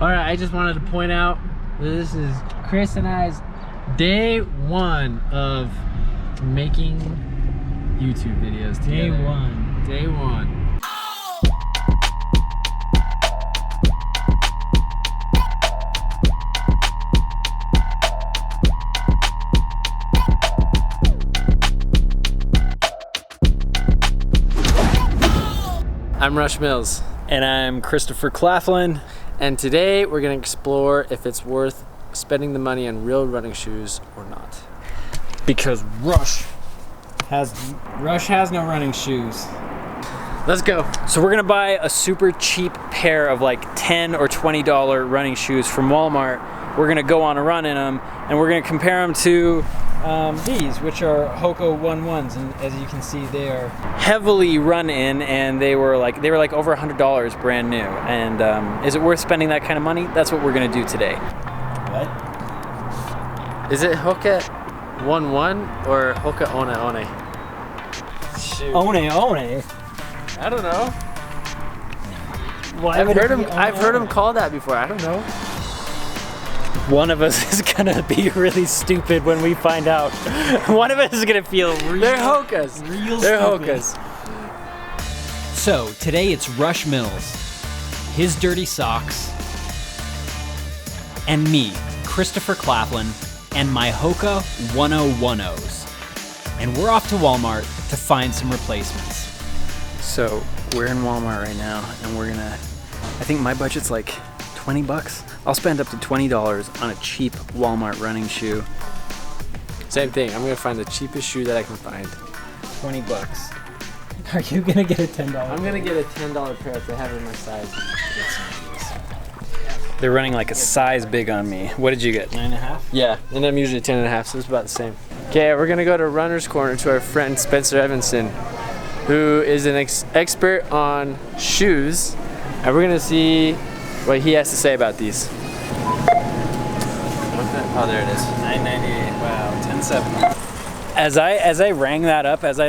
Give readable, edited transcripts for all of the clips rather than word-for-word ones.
Alright, I just wanted to point out that this is Chris and I's day one of making YouTube videos together. Day one. I'm Rush Mills. And I'm Christopher Claflin. And today we're gonna explore if it's worth spending the money on real running shoes or not. Because Rush has no running shoes. Let's go. So we're gonna buy a super cheap pair of like $10 or $20 running shoes from Walmart. We're gonna go on a run in them, and we're gonna compare them to these, which are Hoka 1-1s, and as you can see, they are heavily run in, and they were like over $100 brand new. And is it worth spending that kind of money? That's what we're gonna do today. What? Is it Hoka 1-1 or Hoka One? Shoot. One. I don't know. Well, I've heard him call that before. I don't know. One of us is gonna be really stupid when we find out. One of us is gonna feel real. They're Hokas. They're Hokas. So today it's Rush Mills, his dirty socks, and me, Christopher Claflin, and my Hoka 101s. And we're off to Walmart to find some replacements. So we're in Walmart right now, and I think my budget's like 20 bucks. I'll spend up to $20 on a cheap Walmart running shoe. Same thing. I'm gonna find the cheapest shoe that I can find. 20 bucks. Are you gonna get a $10? I'm gonna get a $10 pair if they have it in my size. They're running like a size big on me. What did you get? 9.5? Yeah, and I'm usually 10.5, so it's about the same. Okay, we're gonna go to Runner's Corner to our friend Spencer Evanson, who is an expert on shoes, and we're gonna see what he has to say about these. Oh, there it is. $9.98. Wow, $10.7. As I rang that up, as I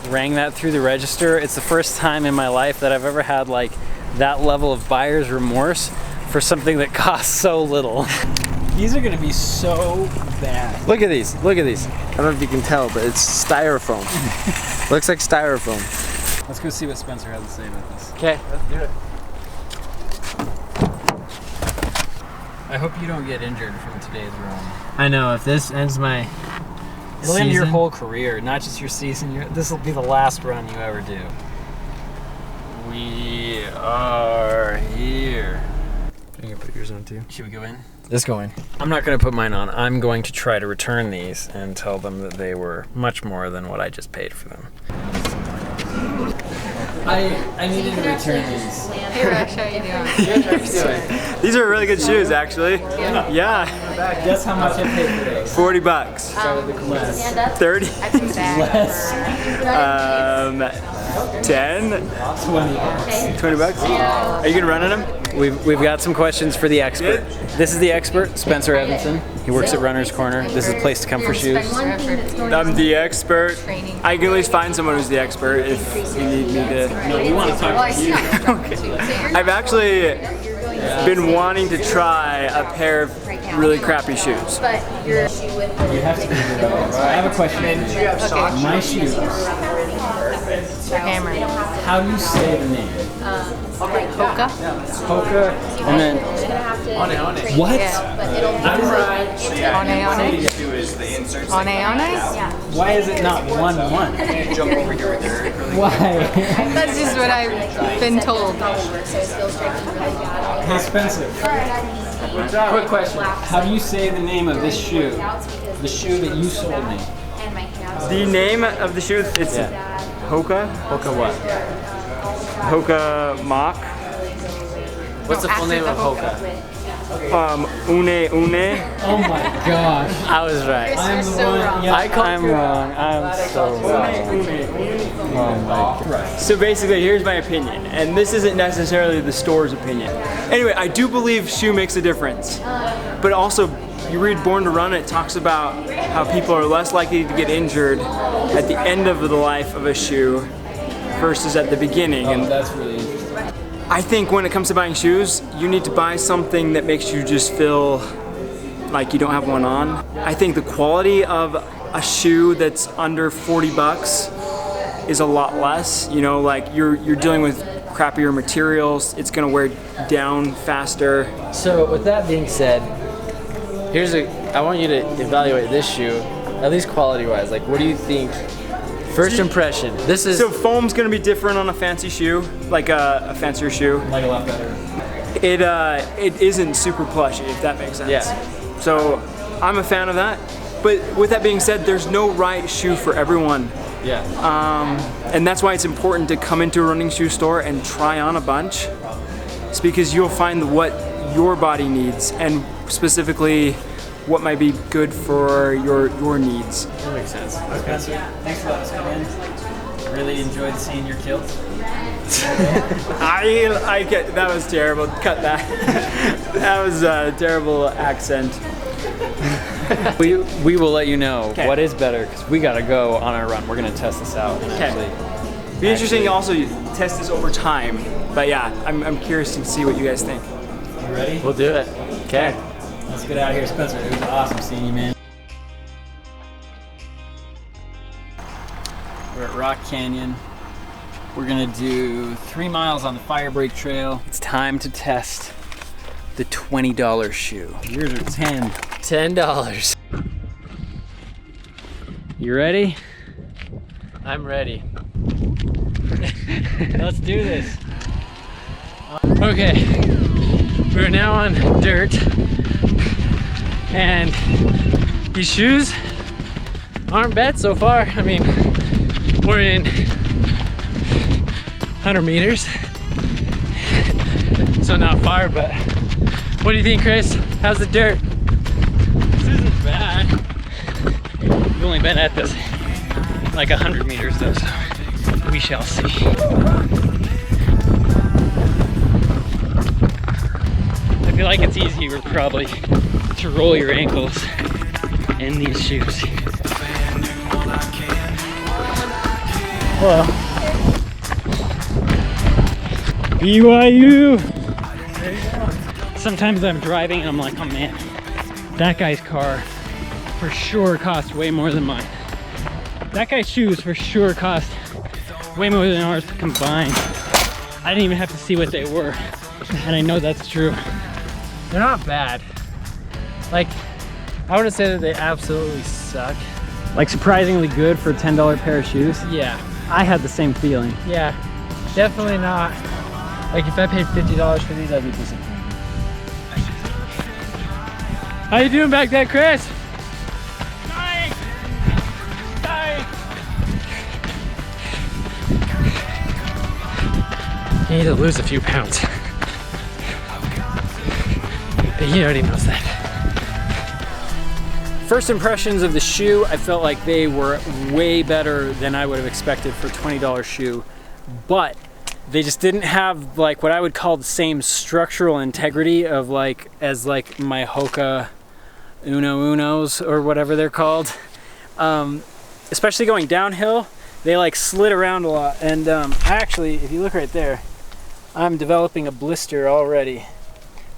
rang that through the register, it's the first time in my life that I've ever had like that level of buyer's remorse for something that costs so little. These are gonna be so bad. Look at these. Look at these. I don't know if you can tell, but it's styrofoam. Looks like styrofoam. Let's go see what Spencer has to say about this. Okay, let's do it. I hope you don't get injured from today's run. I know, if this ends my It'll end your whole career, not just your season. This will be the last run you ever do. We are here. You can put yours on too. Should we go in? Let's go in. I'm not going to put mine on. I'm going to try to return these and tell them that they were much more than what I just paid for them. I needed to return these. Hey Rush, how you doing? These are really good shoes, actually. Yeah. Guess how much I paid for these? 40 bucks. 30? Less. 10? 20 bucks? Are you gonna run in them? We've got some questions for the expert. This is the expert, Spencer Evanson. He works at Runner's Corner. This is a place to come for shoes. I'm the expert. I can at least find someone who's the expert if you need me to. No, we want to talk to you. Okay. I've actually been wanting to try a pair of really crappy shoes. You have to figure it out. I have a question. My shoes. Hammer. How do you say the name? Hoka. Hoka. And then. What? I'm right. One. Why is it not 1-1? Why? That's just what I've been told. Hey Spencer. Quick question. How do you say the name of this shoe? The shoe that you sold me. The name of the shoes, it's Hoka. Hoka what? Hoka Mock. What's the full name of Hoka? Une. Oh my gosh. I was right. I'm so the one. wrong. Yeah, I'm wrong. I'm so wrong. Oh my god. So basically, here's my opinion, and this isn't necessarily the store's opinion. Anyway, I do believe shoe makes a difference, but also you read Born to Run, it talks about how people are less likely to get injured at the end of the life of a shoe versus at the beginning. Oh, And that's really interesting. I think when it comes to buying shoes, you need to buy something that makes you just feel like you don't have one on. I think the quality of a shoe that's under 40 bucks is a lot less. You know, like you're dealing with crappier materials, it's gonna wear down faster. So with that being said, I want you to evaluate this shoe, at least quality-wise. Like, what do you think? First impression. This is So foam's gonna be different on a fancy shoe, like a fancier shoe. Like a lot better. It isn't super plushy, if that makes sense. Yeah. So I'm a fan of that. But with that being said, there's no right shoe for everyone. yeah. And that's why it's important to come into a running shoe store and try on a bunch. It's because you'll find what your body needs and specifically what might be good for your needs. That makes sense. Spencer, thanks for letting us come in. Really enjoyed seeing your kilts. I get that was terrible. Cut that. That was a terrible accent. We will let you know Okay. what is better because we gotta go on our run. We're gonna test this out. And Okay. Be interesting to also test this over time. But yeah, I'm curious to see what you guys think. You ready? We'll do it. Okay. Let's get out of here, Spencer. It was awesome seeing you, man. We're at Rock Canyon. We're gonna do 3 miles on the Firebreak Trail. It's time to test the $20 shoe. Yours are 10. $10. You ready? I'm ready. Let's do this. Okay. We're now on dirt. And these shoes aren't bad so far. I mean, we're in 100 meters. So not far, but what do you think, Chris? How's the dirt? This isn't bad. We've only been at this like 100 meters though, so we shall see. I feel like it's easier probably to roll your ankles in these shoes. Well, BYU! Sometimes I'm driving and I'm like, oh man, that guy's car for sure cost way more than mine. That guy's shoes for sure cost way more than ours combined. I didn't even have to see what they were, and I know that's true. They're not bad. Like, I wouldn't say that they absolutely suck. Like surprisingly good for a $10 pair of shoes. Yeah. I had the same feeling. Yeah. Definitely not. Like, if I paid $50 for these, I'd be disappointed. How you doing back there, Chris? Dying! Dying! You need to lose a few pounds. He already knows that. First impressions of the shoe, I felt like they were way better than I would have expected for a $20 shoe, but they just didn't have like what I would call the same structural integrity of like as like my Hoka Unos or whatever they're called. Especially going downhill, they like slid around a lot, and actually, if you look right there, I'm developing a blister already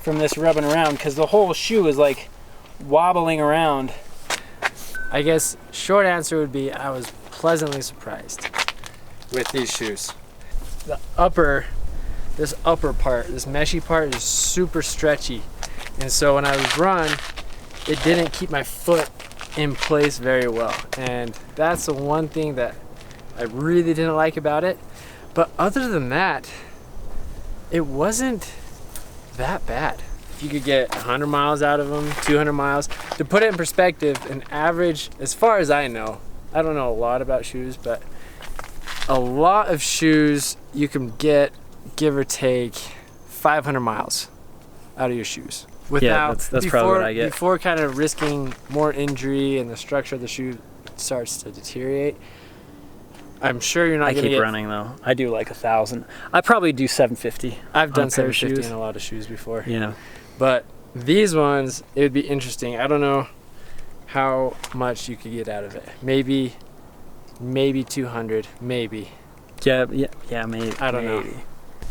from this rubbing around because the whole shoe is like wobbling around. I guess short answer would be I was pleasantly surprised with these shoes. This upper part, this meshy part is super stretchy. And so when I was run, it didn't keep my foot in place very well. And that's the one thing that I really didn't like about it. But other than that, it wasn't that bad. If you could get 100 miles out of them, 200 miles. To put it in perspective, an average, as far as I know, I don't know a lot about shoes, but a lot of shoes you can get, give or take, 500 miles out of your shoes. Yeah, that's probably what I get. Before kind of risking more injury and the structure of the shoe starts to deteriorate. I'm sure you're not I going to keep get... running though. I do like 1,000. I probably do 750. I've done on a pair of 750 shoes. in a lot of shoes before. You know. But these ones, it would be interesting. I don't know how much you could get out of it. Maybe 200, maybe. Yeah, maybe. I don't know.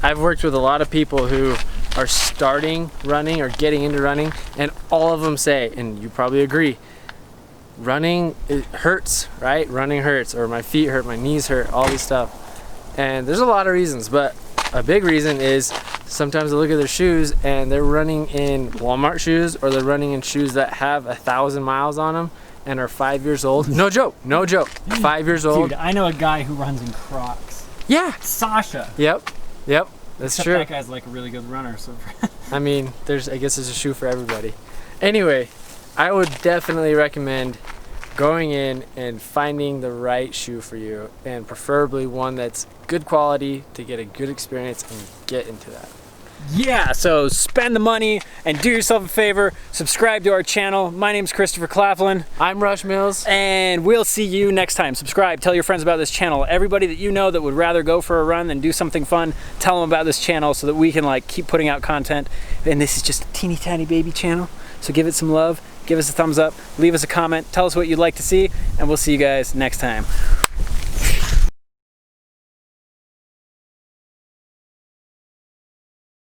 I've worked with a lot of people who are starting running or getting into running, and all of them say, and you probably agree, running, it hurts, right? Running hurts, or my feet hurt, my knees hurt, all this stuff. And there's a lot of reasons, but a big reason is sometimes they look at their shoes and they're running in Walmart shoes, or they're running in shoes that have 1,000 miles on them and are 5 years old. No joke, no joke. 5 years old. Dude, I know a guy who runs in Crocs. Yeah. Sasha. Yep. That's Except true. that guy's like a really good runner, so. I mean, I guess there's a shoe for everybody. Anyway, I would definitely recommend going in and finding the right shoe for you, and preferably one that's good quality to get a good experience and get into that. Yeah, so spend the money and do yourself a favor. Subscribe to our channel. My name's Christopher Claflin. I'm Rush Mills. And we'll see you next time. Subscribe, tell your friends about this channel. Everybody that you know that would rather go for a run than do something fun, tell them about this channel so that we can like keep putting out content. And this is just a teeny tiny baby channel, so give it some love, give us a thumbs up, leave us a comment, tell us what you'd like to see, and we'll see you guys next time.